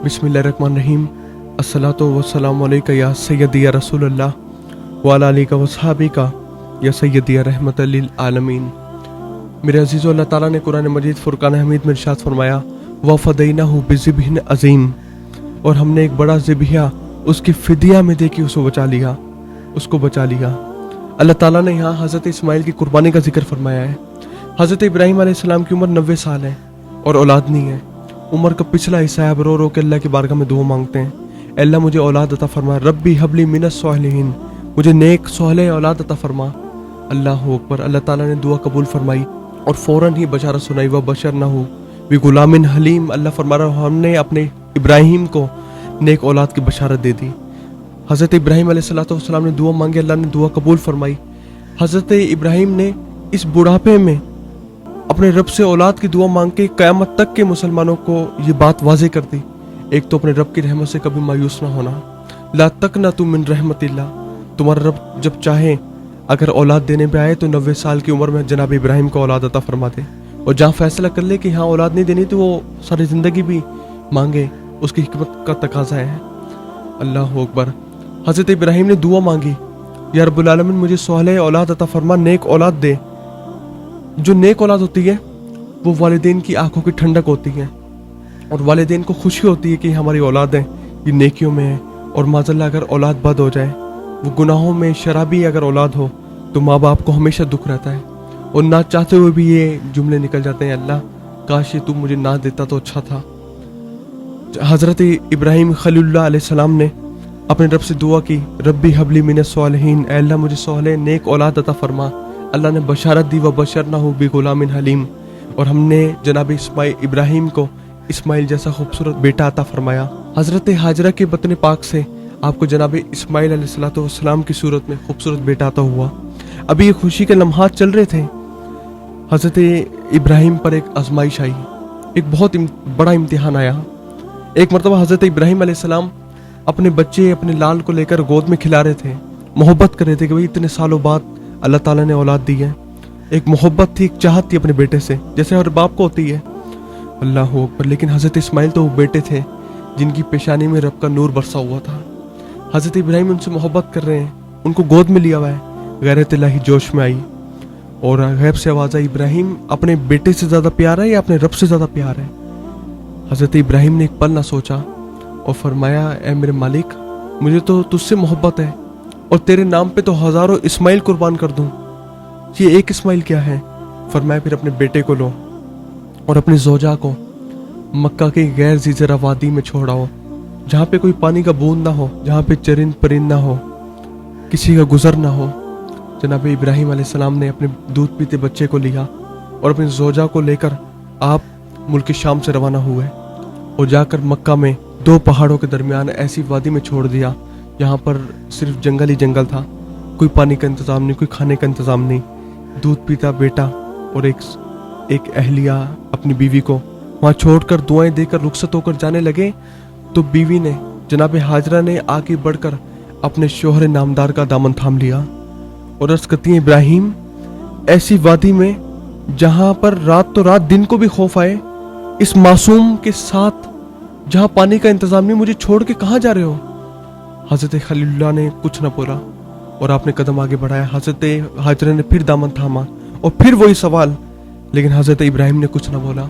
बिस्मिल्लाहिर्रहमानिर्रहीम। अस्सलातु वस्सलामु अलैका या सय्यदी या रसूल अल्लाह व अला आलिका व सहाबिका या सय्यदी या रहमतल लिल आलमीन। मेरे अजीज़ो, अल्लाह ताला ने कुरान मजीद फुरकान हमीद में इरशाद फरमाया, व फदैनाहु बिज़िब्हिन अज़ीम, और हमने एक बड़ा ज़िबिया उसकी फिदिया में देके उसको बचा लिया। अल्लाह ताला ने यहाँ हज़रत इस्माइल की कुर्बानी का जिक्र फरमाया है। हज़रत इब्राहीम अलैहिस्सलाम की उम्र 90 साल है और औलाद नहीं है। उम्र का पिछला हिस्सा है, अब रो रो के अल्लाह की बारगाह में दुआ मांगते हैं, अल्लाह मुझे औलाद अता फरमा, रब्बी हबली मिनस सालिहीन, मुझे नेक सोहले औलाद अता फरमा। अल्लाह अकबर। अल्लाह ताला ने दुआ कबूल फरमाई और फ़ौरन ही बशारत सुनाई, व बशर न हो वी गुलामिन हलीम। अल्लाह फरमा रहा, हमने अपने इब्राहिम को नेक औलाद की बशारत दे दी। हज़रत इब्राहीम अलैहिस्सलाम ने दुआ मांगी, अल्लाह ने दुआ कबूल फरमाई। हज़रत इब्राहीम ने इस बुढ़ापे में अपने रब से औलाद की दुआ मांग के क़यामत तक के मुसलमानों को ये बात वाज़े कर दी। एक तो अपने रब की रहमत से कभी मायूस ना होना, ला तक़नतु मिन रहमतिल्लाह, तुम्हारा रब जब चाहे अगर औलाद देने पे आए तो 90 साल की उम्र में जनाब इब्राहिम को औलाद अता फरमा दे, और जहाँ फैसला कर ले कि हाँ औलाद नहीं देनी तो वो सारी ज़िंदगी भी मांगे, उसकी हिकमत का तकाज़ा है। अल्लाह अकबर। हज़रत इब्राहिम ने दुआ मांगी, या रब्बुल आलमीन मुझे सोहले औलाद अता फरमा, नेक औलाद दे। जो नेक औलाद होती है वो वालिदैन की आंखों की ठंडक होती है, और वालिदैन को खुशी होती है कि हमारी औलाद है ये नेकियों में है। और माज़अल्लाह अगर औलाद बद हो जाए, वो गुनाहों में शराबी अगर औलाद हो, तो माँ बाप को हमेशा दुख रहता है, और ना चाहते हुए भी ये जुमले निकल जाते हैं, अल्लाह काश ये तू मुझे ना देता तो अच्छा था। हज़रत इब्राहीम खलीलुल्लाह अलैहिस्सलाम ने अपने रब से दुआ की, रब्बी हबली मिनस सालिहीन, अल्लाह मुझे सोहले नेक औलाद अता फरमा। अल्लाह ने बशारत दी, व बशरनाहु बिगुलामिन हलीम, और हमने जनाब इब्राहीम को इस्माइल जैसा खूबसूरत बेटा अता फरमाया। हज़रत हाजरा के बतन पाक से आपको जनाब इस्माइल अलैहिस्सलाम की सूरत में खूबसूरत बेटा अता हुआ। अभी ये खुशी के लम्हात चल रहे थे, हज़रत इब्राहीम पर एक आजमाइश आई, एक बहुत बड़ा इम्तिहान आया। एक मरतबा हज़रत इब्राहीम अलैहिस्सलाम अपने बच्चे, अपने लाल को लेकर गोद में खिला रहे थे, मोहब्बत कर रहे थे कि भाई इतने सालों बाद अल्लाह ताला ने औलाद दी है। एक मोहब्बत थी, एक चाहत थी अपने बेटे से, जैसे हर बाप को होती है। अल्लाह अकबर। लेकिन हज़रत इस्माइल तो वो बेटे थे जिनकी पेशानी में रब का नूर बरसा हुआ था। हज़रत इब्राहीम उनसे मोहब्बत कर रहे हैं, उनको गोद में लिया हुआ है। गैरत इलाही जोश में आई और गैब से आवाज़ आई, इब्राहीम अपने बेटे से ज़्यादा प्यार है या अपने रब से ज़्यादा प्यार है? हज़रत इब्राहीम ने एक पल ना सोचा और फरमाया, ए मेरे मालिक, मुझे तो तुझसे मोहब्बत है, और तेरे नाम पे तो हज़ारों इस्माइल कुर्बान कर दूं, ये एक इस्माइल क्या है? फरमाया, फिर अपने बेटे को लो और अपनी ज़ौजा को मक्का की गैर ज़ीज़रा वादी में छोड़ाओ, जहाँ पे कोई पानी का बूंद ना हो, जहाँ पे चरिंद परिंद ना हो, किसी का गुजर ना हो। जनाब इब्राहीम अलैहिस्सलाम ने अपने दूध पीते बच्चे को लिया और अपनी ज़ौजा को लेकर आप मुल्क शाम से रवाना हुए, और जाकर मक्का में 2 पहाड़ों के दरमियान ऐसी वादी में छोड़ दिया यहाँ पर सिर्फ जंगल ही जंगल था, कोई पानी का इंतज़ाम नहीं, कोई खाने का इंतज़ाम नहीं। दूध पीता बेटा और एक अहलिया अपनी बीवी को वहाँ छोड़कर दुआएं देकर रुखसत होकर जाने लगे, तो बीवी ने, जनाब हाजरा ने आगे बढ़कर अपने शोहर नामदार का दामन थाम लिया और अर्ज़ करती हैं, इब्राहीम ऐसी वादी में जहाँ पर रात तो रात दिन को भी खौफ आए, इस मासूम के साथ जहाँ पानी का इंतज़ाम नहीं, मुझे छोड़ के कहाँ जा रहे हो? हज़रत खलीलुल्लाह ने कुछ न बोला और आपने कदम आगे बढ़ाया। हज़रत हाजरा ने फिर दामन थामा और फिर वही सवाल, लेकिन हज़रत इब्राहीम ने कुछ न बोला।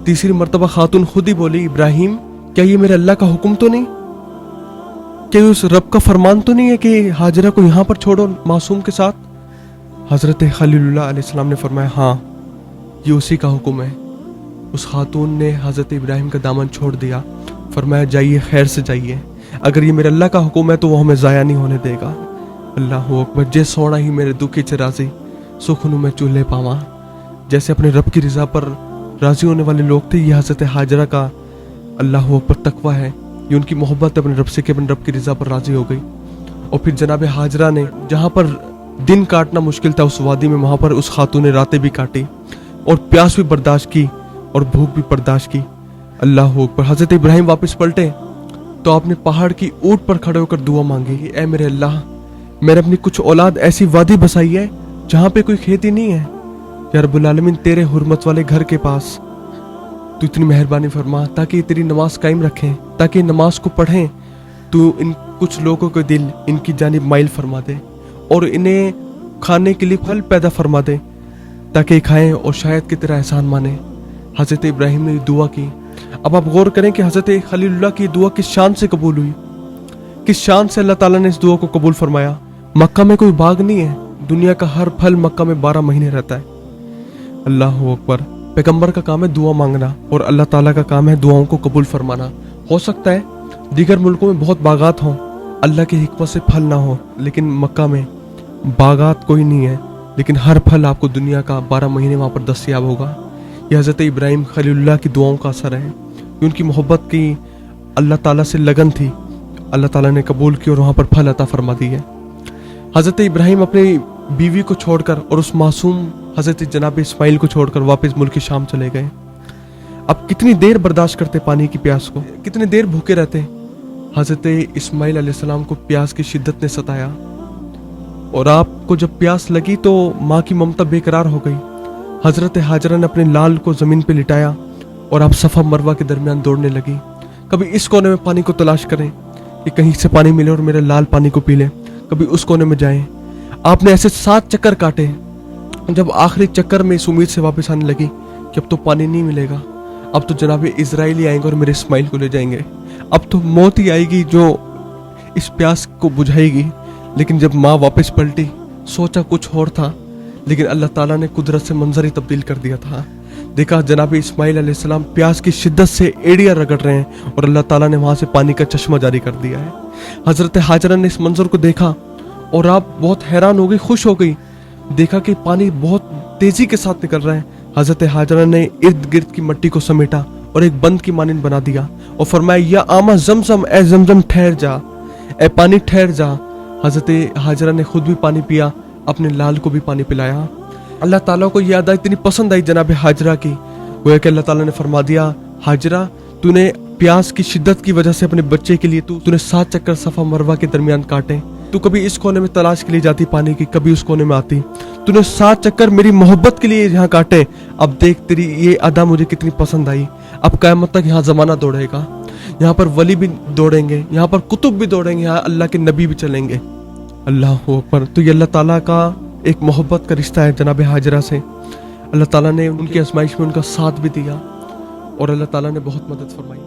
तीसरी मर्तबा खातून खुद ही बोली, इब्राहीम क्या ये मेरे अल्लाह का हुक्म तो नहीं, क्या उस रब का फरमान तो नहीं है कि हाजरा को यहाँ पर छोड़ो मासूम के साथ? हज़रत खलीलुल्लाह अलैहिस्सलाम ने फरमाया, हाँ ये उसी का हुक्म है। उस खातून ने हज़रत इब्राहीम का दामन छोड़ दिया, फरमाया, जाइए खैर से जाइए, अगर ये मेरे अल्लाह का हुक्म है तो वो हमें ज़ाया नहीं होने देगा। अल्लाह अकबर। जे सोना ही मेरे दुखी च राजी, सुखनू मैं चूल्हे पावा। जैसे अपने रब की रज़ा पर राज़ी होने वाले लोग थे, ये हज़रत हाजरा का अल्लाह अकबर तकवा है, ये उनकी मोहब्बत अपने रब से कि अपने रब की रज़ा पर राज़ी हो गई। और फिर जनाब हाजरा ने, जहाँ पर दिन काटना मुश्किल था उस वादी में, वहाँ पर उस खातून ने रातें भी काटी और प्यास भी बर्दाश्त की और भूख भी बर्दाश्त की। अल्लाह अकबर। हज़रत इब्राहीम वापस पलटे तो आपने पहाड़ की ऊंट पर खड़े होकर दुआ मांगी, ए मेरे अल्लाह, मैंने अपनी कुछ औलाद ऐसी वादी बसाई है जहाँ पे कोई खेती नहीं है, या रब्बुल आलमीन तेरे हुर्मत वाले घर के पास तो इतनी मेहरबानी फरमा ताकि तेरी नमाज कायम रखें, ताकि नमाज को पढ़ें। तू इन कुछ लोगों के दिल इनकी जानिब माइल फरमा दे और इन्हें खाने के लिए फल पैदा फरमा दे ताकि खाएं और शायद कि तेरा एहसान माने। हज़रत इब्राहिम ने दुआ की। अब आप गौर करें कि हज़रत खलीलुल्लाह की दुआ किस शान से कबूल हुई, किस शान से अल्लाह ताला ने इस दुआ को कबूल फरमाया। मक्का में कोई बाग नहीं है, दुनिया का हर फल मक्का में 12 महीने रहता है। अल्लाह अकबर। पैगंबर का काम है दुआ मांगना और अल्लाह ताला का काम है दुआओं को कबूल फरमाना। हो सकता है दीगर मुल्कों में बहुत बागात हों, अल्लाह की हिकमत से फल ना हो, लेकिन मक्का में बागात कोई नहीं है, लेकिन हर फल आपको दुनिया का 12 महीने वहाँ पर दस्तयाब होगा। यह हज़रत इब्राहिम खलीलुल्लाह की दुआओं का असर है कि उनकी मोहब्बत की अल्लाह ताला से लगन थी, अल्लाह ताला ने कबूल की और वहाँ पर फल अता फरमा दी है। हज़रत इब्राहिम अपनी बीवी को छोड़कर और उस मासूम हज़रत जनाब इस्माइल को छोड़कर वापस मुल्क शाम चले गए। अब कितनी देर बर्दाश्त करते पानी की प्यास को, कितनी देर भूखे रहते। हज़रत इस्माइल अलैहिस्सलाम को प्यास की शिद्दत ने सताया और आपको जब प्यास लगी तो माँ की ममता बेकरार हो गई। हज़रत हाजरा ने अपने लाल को ज़मीन पे लिटाया और आप सफ़ा मरवा के दरमियान दौड़ने लगी। कभी इस कोने में पानी को तलाश करें कि कहीं से पानी मिले और मेरे लाल पानी को पी लें, कभी उस कोने में जाएं। आपने ऐसे 7 चक्कर काटे। जब आखिरी चक्कर में इस उम्मीद से वापस आने लगी कि अब तो पानी नहीं मिलेगा, अब तो जनाब इजराइली आएंगे और मेरे इस्माइल को ले जाएंगे, अब तो मौत ही आएगी जो इस प्यास को बुझाएगी। लेकिन जब माँ वापस पलटी, सोचा कुछ और था, लेकिन अल्लाह ताला ने कुदरत से मंजर ही तब्दील कर दिया था। देखा जनाब इस्माइल अलैहिस्सलाम प्यास की शिद्दत से एड़ियाँ रगड़ रहे हैं और अल्लाह ताला ने वहाँ से पानी का चश्मा जारी कर दिया है। हज़रत हाजरा ने इस मंजर को देखा और आप बहुत हैरान हो गई, खुश हो गई। देखा कि पानी बहुत तेजी के साथ निकल रहा है। हज़रत हाजरा ने इर्द गिर्द की मिट्टी को समेटा और एक बंद की मानिंद बना दिया और फरमाया, या आमा ज़मज़म, ए ज़मज़म ठहर जा, ए पानी ठहर जा। हज़रत हाजरा ने खुद भी पानी पिया, अपने लाल को भी पानी पिलाया। अल्लाह ताला को यह अदा इतनी पसंद आई जनाब हाजरा की, गोया कि अल्लाह ताला ने फरमा दिया, हाजरा तूने प्यास की शिद्दत की वजह से अपने बच्चे के लिए तूने 7 चक्कर सफ़ा मरवा के दरमियान काटे। तू कभी इस कोने में तलाश के लिए जाती पानी की, कभी उस कोने में आती। तूने 7 चक्कर मेरी मोहब्बत के लिए यहाँ काटे। अब देख तेरी ये अदा मुझे कितनी पसंद आई। अब क़यामत तक यहाँ ज़माना दौड़ेगा, यहाँ पर वली भी दौड़ेंगे, यहाँ पर कुतुब भी दौड़ेंगे, यहाँ अल्लाह के नबी भी चलेंगे। अल्लाह अकबर। तो ये अल्लाह ताला का एक मोहब्बत का रिश्ता है जनाब हाजरा से। अल्लाह ताला ने उनकी आजमाइश में उनका साथ भी दिया और अल्लाह ताला ने बहुत मदद फरमाई।